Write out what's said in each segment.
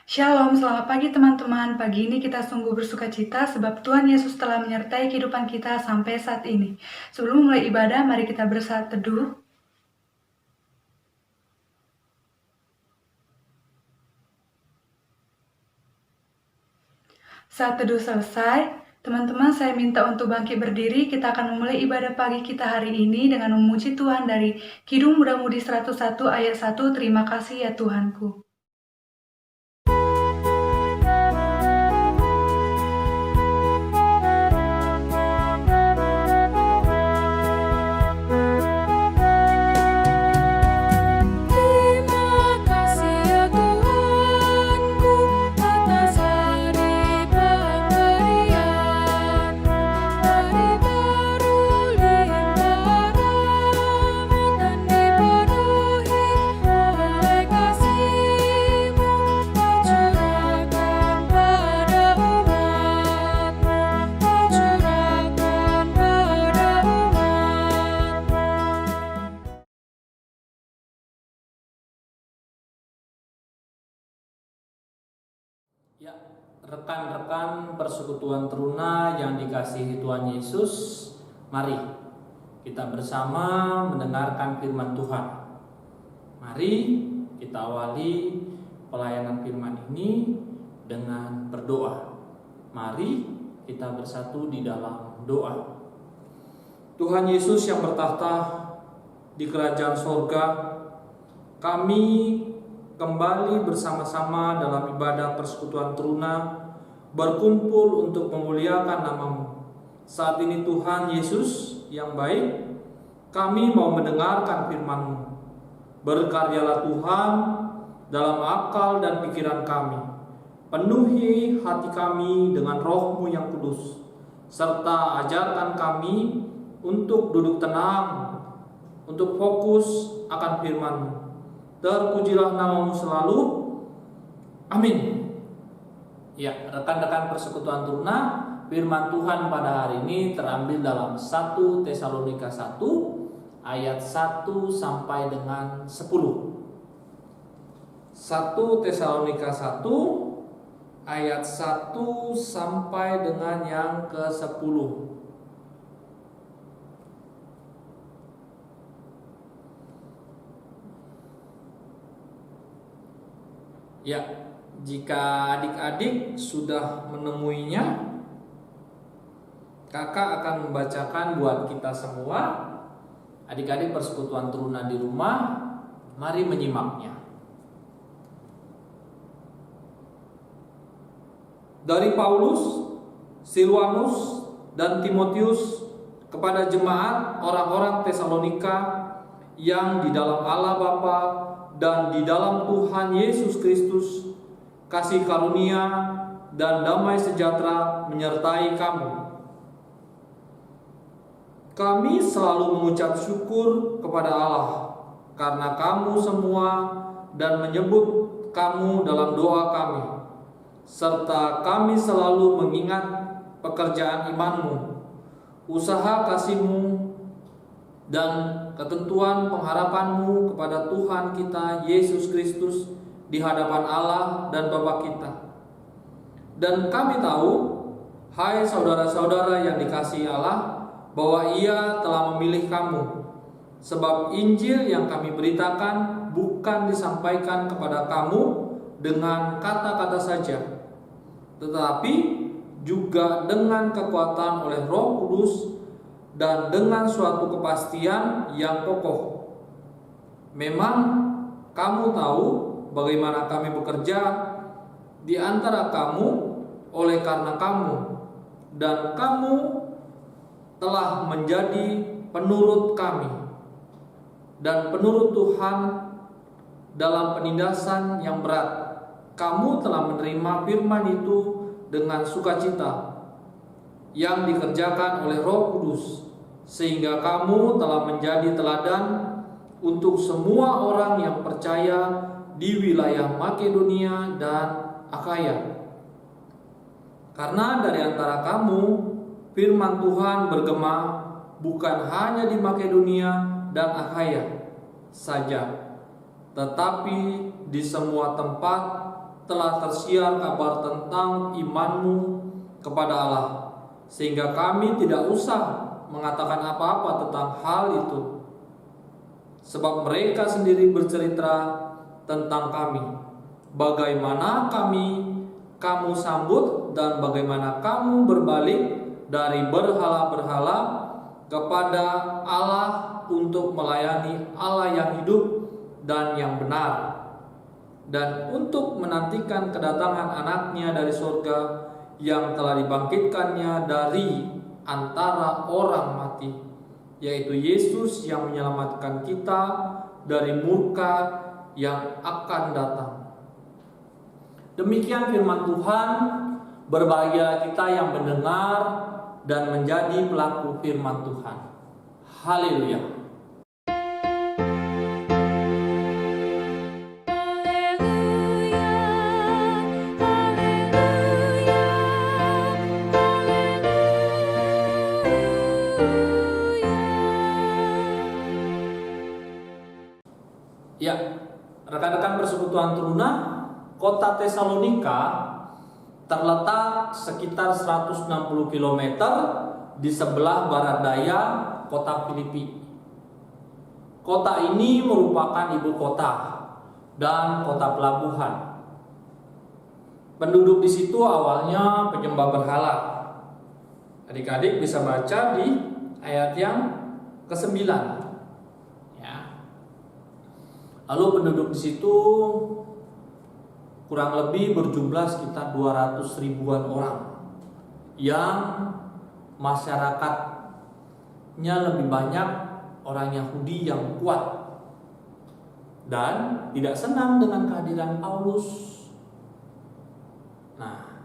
Shalom, selamat pagi teman-teman. Pagi ini kita sungguh bersuka cita sebab Tuhan Yesus telah menyertai kehidupan kita sampai saat ini. Sebelum mulai ibadah, mari kita bersaat teduh. Saat teduh selesai, teman-teman saya minta untuk bangkit berdiri. Kita akan memulai ibadah pagi kita hari ini dengan memuji Tuhan dari Kidung Muda-Mudi 101 ayat 1. Terima kasih ya Tuhanku. Ya, rekan-rekan persekutuan teruna yang dikasihi Tuhan Yesus, mari kita bersama mendengarkan firman Tuhan. Mari kita awali pelayanan firman ini dengan berdoa. Mari kita bersatu di dalam doa. Tuhan Yesus yang bertahta di kerajaan sorga, kami kembali bersama-sama dalam ibadah persekutuan teruna, berkumpul untuk memuliakan nama-Mu. Saat ini Tuhan Yesus yang baik, kami mau mendengarkan firman-Mu. Berkaryalah Tuhan dalam akal dan pikiran kami. Penuhi hati kami dengan Roh-Mu yang kudus, serta ajarkan kami untuk duduk tenang, untuk fokus akan firman-Mu. Terpujilah nama-Mu selalu. Amin. Ya, rekan-rekan persekutuan teruna, firman Tuhan pada hari ini terambil dalam 1 Tesalonika 1 ayat 1 sampai dengan 10. 1 Tesalonika 1 ayat 1 sampai dengan yang ke-10. Ya, jika adik-adik sudah menemuinya, kakak akan membacakan buat kita semua. Adik-adik persekutuan teruna di rumah, mari menyimaknya. Dari Paulus, Silwanus, dan Timotius kepada jemaat orang-orang Tesalonika yang di dalam Allah Bapa dan di dalam Tuhan Yesus Kristus, kasih karunia dan damai sejahtera menyertai kamu. Kami selalu mengucap syukur kepada Allah karena kamu semua dan menyebut kamu dalam doa kami, serta kami selalu mengingat pekerjaan imanmu, usaha kasihmu, dan ketentuan pengharapanmu kepada Tuhan kita Yesus Kristus di hadapan Allah dan Bapa kita. Dan kami tahu, hai saudara-saudara yang dikasihi Allah, bahwa Ia telah memilih kamu, sebab Injil yang kami beritakan bukan disampaikan kepada kamu dengan kata-kata saja, tetapi juga dengan kekuatan oleh Roh Kudus dan dengan suatu kepastian yang kokoh. Memang kamu tahu bagaimana kami bekerja di antara kamu oleh karena kamu, dan kamu telah menjadi penurut kami dan penurut Tuhan dalam penindasan yang berat. Kamu telah menerima firman itu dengan sukacita yang dikerjakan oleh Roh Kudus, sehingga kamu telah menjadi teladan untuk semua orang yang percaya di wilayah Makedonia dan Akhaya. Karena dari antara kamu firman Tuhan bergema bukan hanya di Makedonia dan Akhaya saja, tetapi di semua tempat telah tersiar kabar tentang imanmu kepada Allah, sehingga kami tidak usah mengatakan apa-apa tentang hal itu, sebab mereka sendiri bercerita tentang kami, bagaimana kamu sambut dan bagaimana kamu berbalik dari berhala-berhala kepada Allah untuk melayani Allah yang hidup dan yang benar, dan untuk menantikan kedatangan anaknya dari surga yang telah dibangkitkannya dari antara orang mati, yaitu Yesus yang menyelamatkan kita dari murka yang akan datang. Demikian firman Tuhan. Berbahagialah kita yang mendengar dan menjadi pelaku firman Tuhan. Haleluya. Ya, rekan-rekan persekutuan teruna, kota Tesalonika terletak sekitar 160 km di sebelah barat daya kota Filipi. Kota ini merupakan ibu kota dan kota pelabuhan. Penduduk di situ awalnya penyembah berhala. Adik-adik bisa baca di ayat yang ke-9. Lalu penduduk di situ kurang lebih berjumlah sekitar 200 ribuan orang, yang masyarakatnya lebih banyak orang Yahudi yang kuat dan tidak senang dengan kehadiran Paulus. Nah,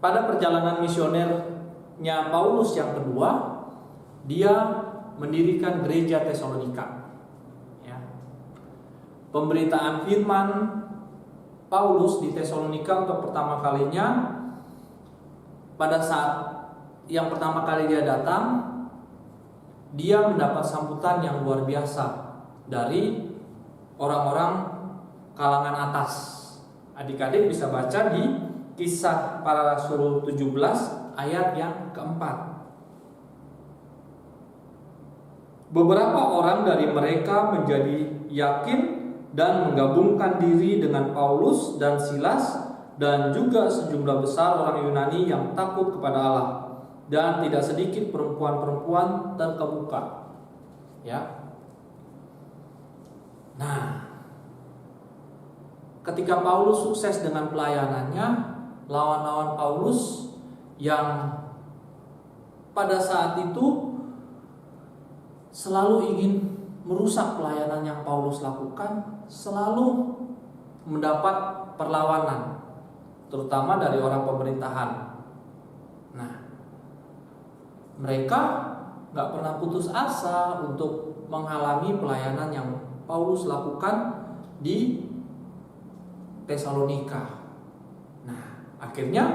pada perjalanan misionernya Paulus yang kedua, dia mendirikan gereja Tesalonika. Pemberitaan firman Paulus di Tesalonika untuk pertama kalinya, pada saat yang pertama kali dia datang, dia mendapat sambutan yang luar biasa dari orang-orang kalangan atas. Adik-adik bisa baca di Kisah Para Rasul 17 ayat yang keempat. Beberapa orang dari mereka menjadi yakin dan menggabungkan diri dengan Paulus dan Silas, dan juga sejumlah besar orang Yunani yang takut kepada Allah, dan tidak sedikit perempuan-perempuan terkemuka. Ya. Nah, ketika Paulus sukses dengan pelayanannya, lawan-lawan Paulus yang pada saat itu selalu ingin merusak pelayanan yang Paulus lakukan, selalu mendapat perlawanan, terutama dari orang pemerintahan. Nah, mereka gak pernah putus asa untuk menghalangi pelayanan yang Paulus lakukan di Tesalonika. Nah, akhirnya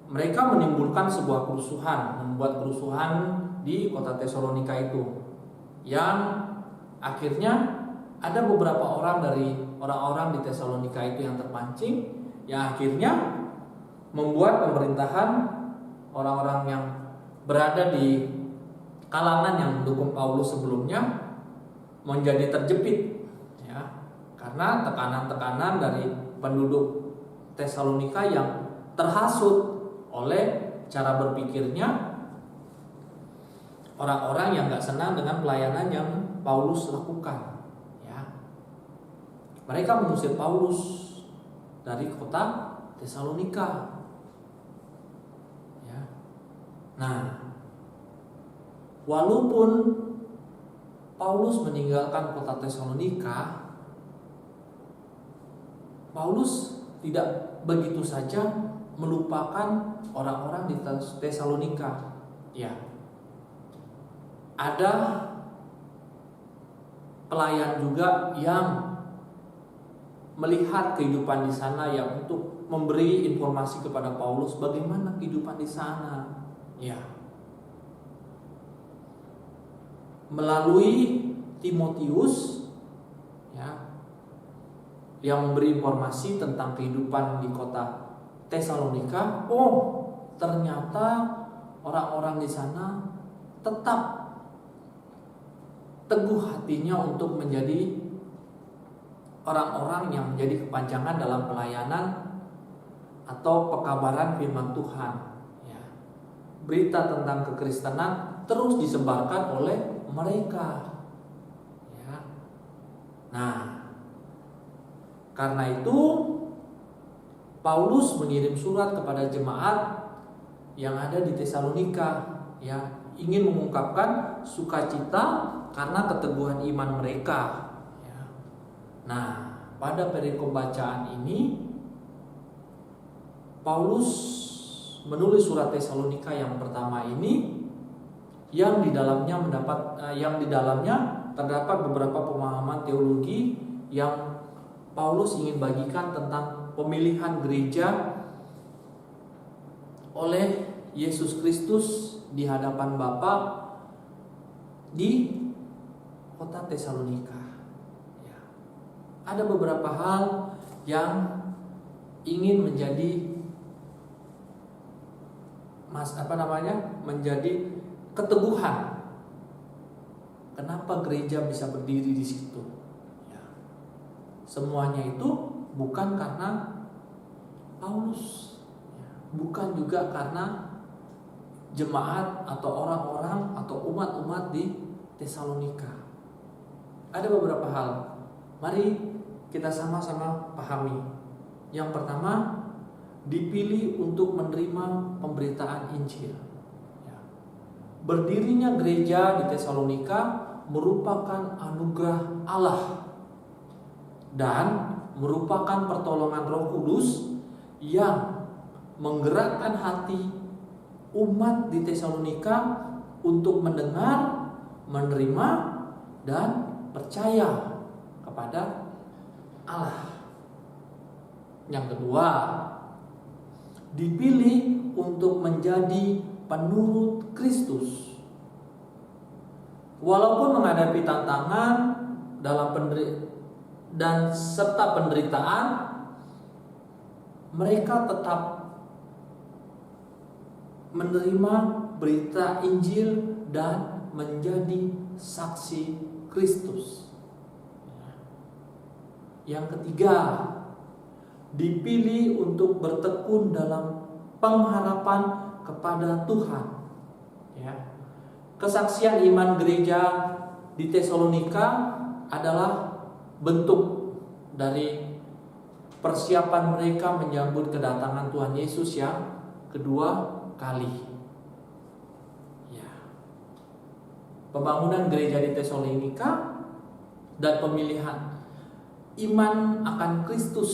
mereka menimbulkan sebuah kerusuhan, membuat kerusuhan di kota Tesalonika itu, yang akhirnya ada beberapa orang dari orang-orang di Tesalonika itu yang terpancing, yang akhirnya membuat pemerintahan orang-orang yang berada di kalangan yang mendukung Paulus sebelumnya menjadi terjepit, ya, karena tekanan-tekanan dari penduduk Tesalonika yang terhasut oleh cara berpikirnya orang-orang yang gak senang dengan pelayanan yang Paulus lakukan. Ya. Mereka mengusir Paulus dari kota Tesalonika. Ya. Nah, walaupun Paulus meninggalkan kota Tesalonika, Paulus tidak begitu saja melupakan orang-orang di Tesalonika. Ya. Ada pelayan juga yang melihat kehidupan di sana, yang untuk memberi informasi kepada Paulus bagaimana kehidupan di sana. Ya. Melalui Timotius, ya, yang memberi informasi tentang kehidupan di kota Tesalonika. Oh, ternyata orang-orang di sana tetap teguh hatinya untuk menjadi orang-orang yang menjadi kepanjangan dalam pelayanan atau pekabaran firman Tuhan. Ya. Berita tentang kekristenan terus disebarkan oleh mereka. Ya. Nah, karena itu Paulus mengirim surat kepada jemaat yang ada di Tesalonika, ya, ingin mengungkapkan sukacita karena keteguhan iman mereka. Ya. Nah, pada perikop bacaan ini Paulus menulis surat Tesalonika yang pertama ini, yang di dalamnya terdapat beberapa pemahaman teologi yang Paulus ingin bagikan tentang pemilihan gereja oleh Yesus Kristus di hadapan Bapa di kota Tesalonika. Ya. Ada beberapa hal yang ingin menjadi menjadi keteguhan. Kenapa gereja bisa berdiri di situ? Ya. Semuanya itu bukan karena Paulus, ya. Bukan juga karena jemaat atau orang-orang atau umat-umat di Tesalonika. Ada beberapa hal. Mari kita sama-sama pahami. Yang pertama, dipilih untuk menerima pemberitaan Injil. Ya. Berdirinya gereja di Tesalonika merupakan anugerah Allah dan merupakan pertolongan Roh Kudus yang menggerakkan hati umat di Tesalonika untuk mendengar, menerima, dan percaya kepada Allah. Yang kedua, dipilih untuk menjadi penurut Kristus. Walaupun menghadapi tantangan serta penderitaan, mereka tetap menerima berita Injil dan menjadi saksi Kristus. Yang ketiga, dipilih untuk bertekun dalam pengharapan kepada Tuhan. Ya. Kesaksian iman gereja di Tesalonika adalah bentuk dari persiapan mereka menyambut kedatangan Tuhan Yesus yang kedua kali. Ya. Pembangunan gereja di Tesalonika dan pemilihan iman akan Kristus,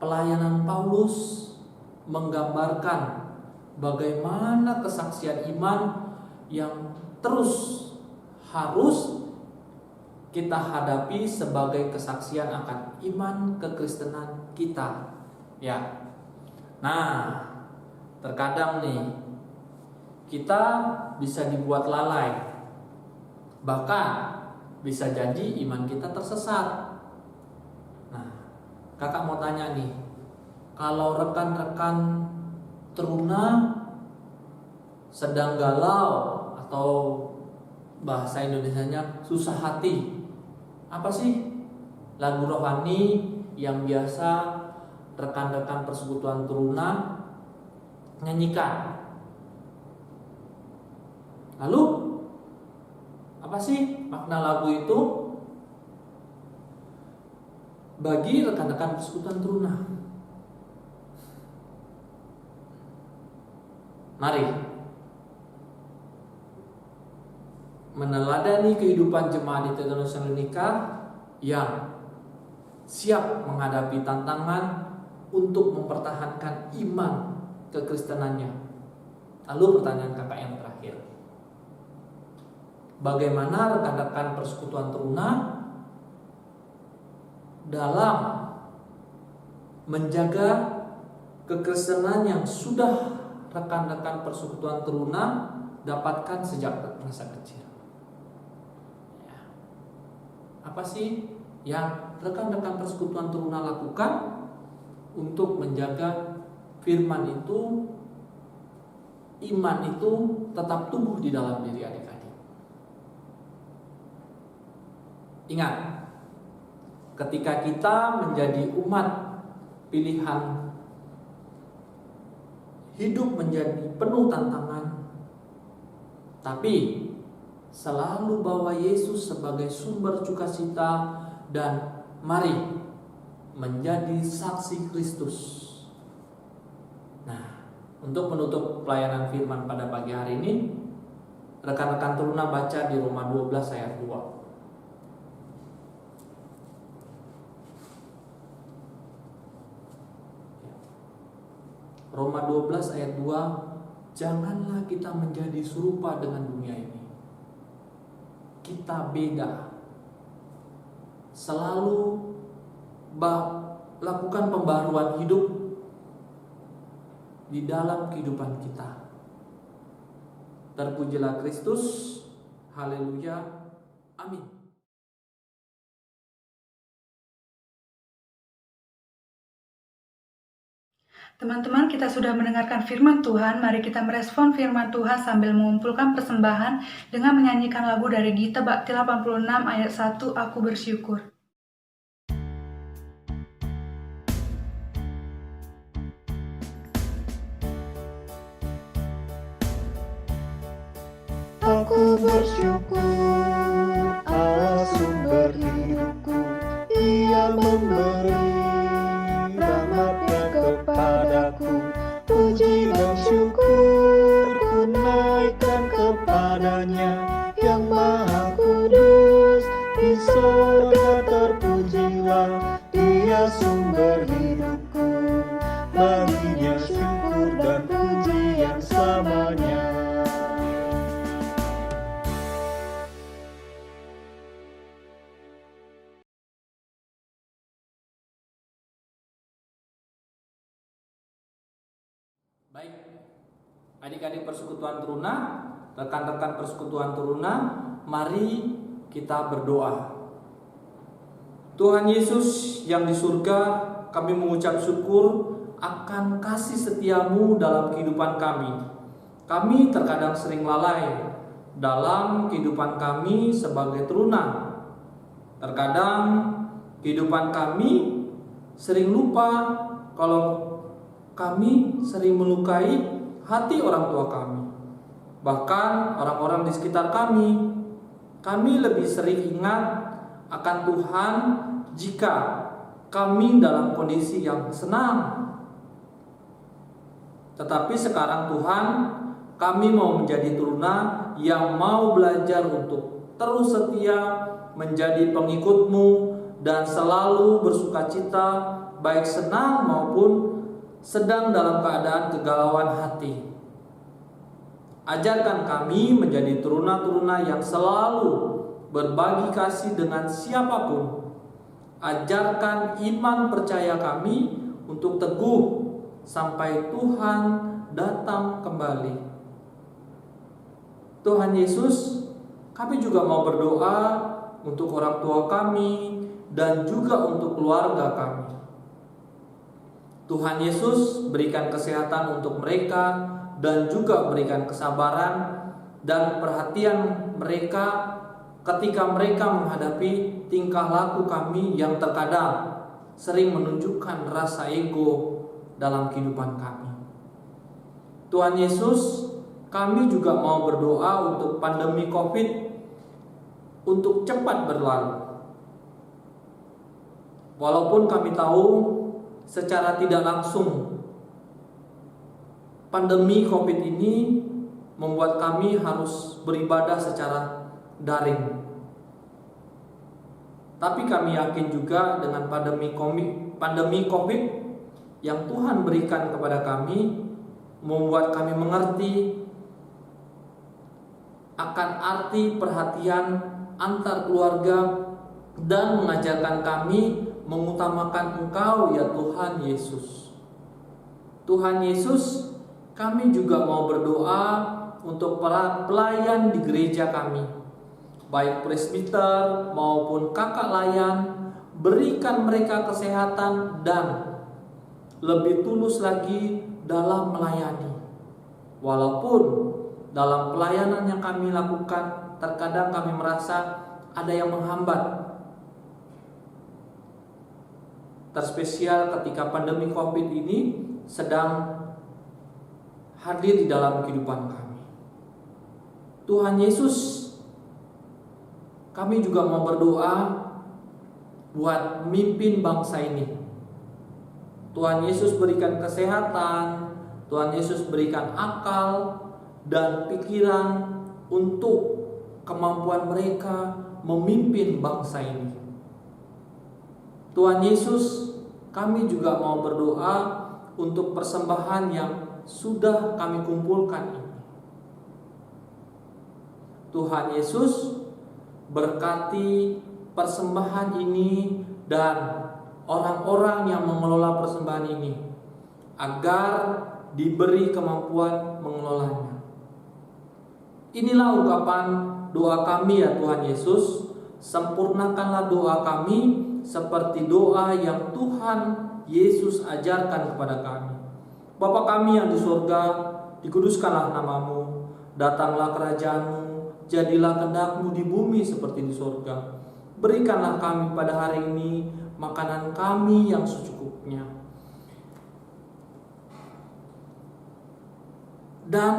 pelayanan Paulus menggambarkan bagaimana kesaksian iman yang terus harus kita hadapi sebagai kesaksian akan iman kekristenan kita. Ya. Nah, terkadang nih kita bisa dibuat lalai. Bahkan bisa jadi iman kita tersesat. Nah, kakak mau tanya nih, kalau rekan-rekan teruna sedang galau atau bahasa Indonesianya susah hati, apa sih lagu rohani yang biasa rekan-rekan persekutuan teruna nyanyikan? Lalu apa sih makna lagu itu bagi rekan-rekan persekutuan teruna? Mari meneladani kehidupan jemaat di Tesalonika yang siap menghadapi tantangan untuk mempertahankan iman kekristenannya. Lalu pertanyaan kakak yang terakhir, bagaimana rekan-rekan persekutuan teruna dalam menjaga kekristenan yang sudah rekan-rekan persekutuan teruna dapatkan sejak masa kecil? Apa sih yang rekan-rekan persekutuan teruna lakukan untuk menjaga firman itu, iman itu tetap tumbuh di dalam diri adik-adik? Ingat, ketika kita menjadi umat pilihan, hidup menjadi penuh tantangan, tapi selalu bawa Yesus sebagai sumber sukacita dan mari menjadi saksi Kristus. Nah, untuk menutup pelayanan firman pada pagi hari ini, rekan-rekan teruna baca di Roma 12 ayat 2. Roma 12 ayat 2, janganlah kita menjadi serupa dengan dunia ini. Kita beda. Selalu lakukan pembaharuan hidup di dalam kehidupan kita. Terpujilah Kristus. Haleluya. Amin. Teman-teman, kita sudah mendengarkan firman Tuhan. Mari kita merespon firman Tuhan sambil mengumpulkan persembahan dengan menyanyikan lagu dari Gita Bakti 86 ayat 1, Aku Bersyukur. Aku bersyukur, Allah sumber hidupku, Ia memberi rahmat-Nya kepadaku. Puji dan syukur ku naikkan kepada-Nya, yang Maha Kudus. Di sorga terpujilah Dia sumber hidupku, baginya syukur dan pujian selamanya. Baik, adik-adik persekutuan teruna, rekan-rekan persekutuan teruna, mari kita berdoa. Tuhan Yesus yang di surga, kami mengucap syukur akan kasih setiamu dalam kehidupan kami. Kami terkadang sering lalai dalam kehidupan kami sebagai teruna. Terkadang kehidupan kami sering lupa kalau kami sering melukai hati orang tua kami, bahkan orang-orang di sekitar kami. Kami lebih sering ingat akan Tuhan jika kami dalam kondisi yang senang. Tetapi sekarang Tuhan, kami mau menjadi teruna yang mau belajar untuk terus setia menjadi pengikut-Mu dan selalu bersukacita, baik senang maupun sedang dalam keadaan kegalauan hati. Ajarkan kami menjadi teruna-teruna yang selalu berbagi kasih dengan siapapun. Ajarkan iman percaya kami untuk teguh sampai Tuhan datang kembali. Tuhan Yesus, kami juga mau berdoa untuk orang tua kami dan juga untuk keluarga kami. Tuhan Yesus, berikan kesehatan untuk mereka dan juga berikan kesabaran dan perhatian mereka ketika mereka menghadapi tingkah laku kami yang terkadang sering menunjukkan rasa ego dalam kehidupan kami. Tuhan Yesus, kami juga mau berdoa untuk pandemi COVID untuk cepat berlalu. Walaupun kami tahu secara tidak langsung pandemi COVID ini membuat kami harus beribadah secara daring. Tapi kami yakin juga dengan pandemi COVID yang Tuhan berikan kepada kami membuat kami mengerti akan arti perhatian antar keluarga dan mengajarkan kami mengutamakan Engkau ya Tuhan Yesus. Tuhan Yesus, kami juga mau berdoa untuk para pelayan di gereja kami baik presbiter maupun kakak layan, berikan mereka kesehatan dan lebih tulus lagi dalam melayani. Walaupun dalam pelayanan yang kami lakukan, terkadang kami merasa ada yang menghambat. Terspesial ketika pandemi COVID ini sedang hadir di dalam kehidupan kami. Tuhan Yesus, kami juga mau berdoa buat mimpin bangsa ini. Tuhan Yesus berikan kesehatan, Tuhan Yesus berikan akal dan pikiran untuk kemampuan mereka memimpin bangsa ini. Tuhan Yesus, kami juga mau berdoa untuk persembahan yang sudah kami kumpulkan ini. Tuhan Yesus, berkati persembahan ini dan orang-orang yang mengelola persembahan ini agar diberi kemampuan mengelolanya. Inilah ungkapan doa kami ya Tuhan Yesus. Sempurnakanlah doa kami seperti doa yang Tuhan Yesus ajarkan kepada kami. Bapa kami yang di surga, dikuduskanlah namamu, datanglah kerajaanmu, jadilah kehendak-Mu di bumi seperti di surga. Berikanlah kami pada hari ini makanan kami yang secukupnya. Dan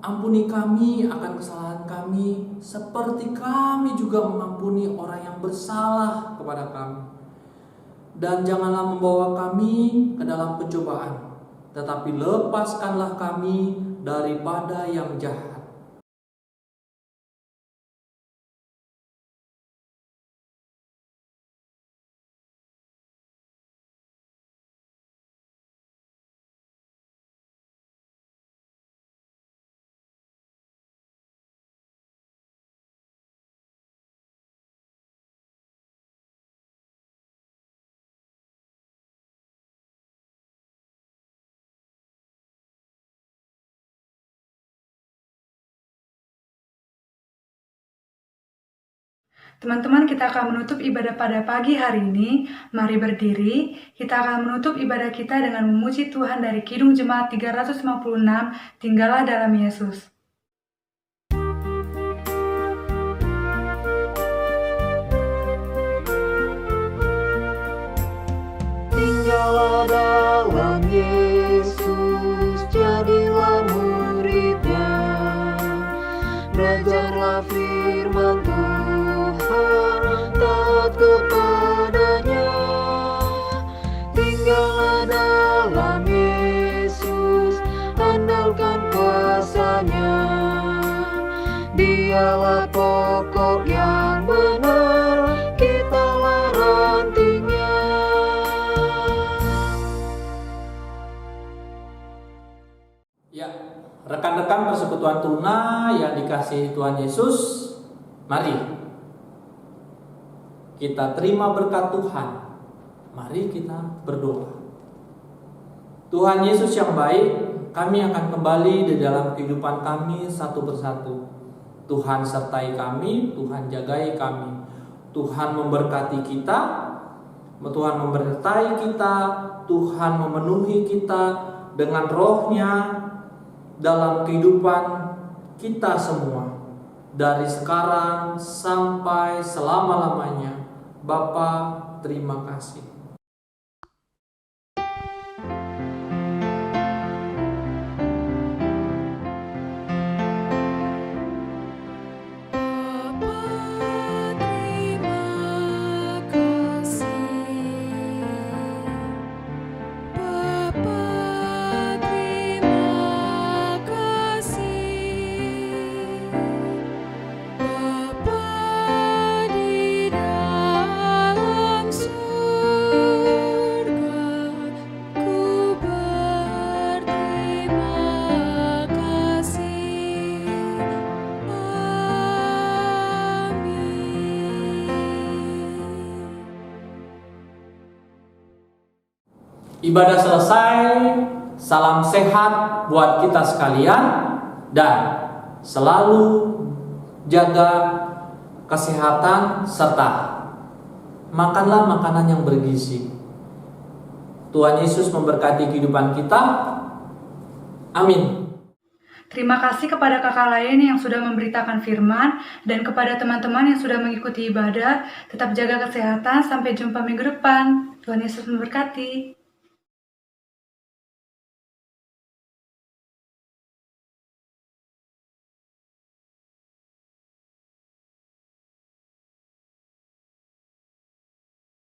ampuni kami akan kesalahan kami, seperti kami juga mengampuni orang yang bersalah kepada kami. Dan janganlah membawa kami ke dalam pencobaan, tetapi lepaskanlah kami daripada yang jahat. Teman-teman, kita akan menutup ibadah pada pagi hari ini. Mari berdiri, kita akan menutup ibadah kita dengan memuji Tuhan dari Kidung Jemaat 356, Tinggallah dalam Yesus. Tinggallah dalam Yesus, jadilah muridnya. Belajarlah firman Tuhan, taat kepadanya. Tinggallah dalam Yesus, andalkan kuasa-Nya. Dialah pokok yang benar, kitalah rantingnya. Ya, rekan-rekan persekutuan tuna yang dikasihi Tuhan Yesus, mari kita terima berkat Tuhan. Mari kita berdoa. Tuhan Yesus yang baik, kami akan kembali di dalam kehidupan kami satu persatu. Tuhan sertai kami, Tuhan jagai kami. Tuhan memberkati kita, Tuhan memberkatai kita, Tuhan memenuhi kita dengan roh-Nya dalam kehidupan kita semua, dari sekarang sampai selama-lamanya. Bapa, terima kasih. Ibadah selesai, salam sehat buat kita sekalian, dan selalu jaga kesehatan, serta makanlah makanan yang bergizi. Tuhan Yesus memberkati kehidupan kita. Amin. Terima kasih kepada kakak lain yang sudah memberitakan firman dan kepada teman-teman yang sudah mengikuti ibadah. Tetap jaga kesehatan, sampai jumpa minggu depan. Tuhan Yesus memberkati.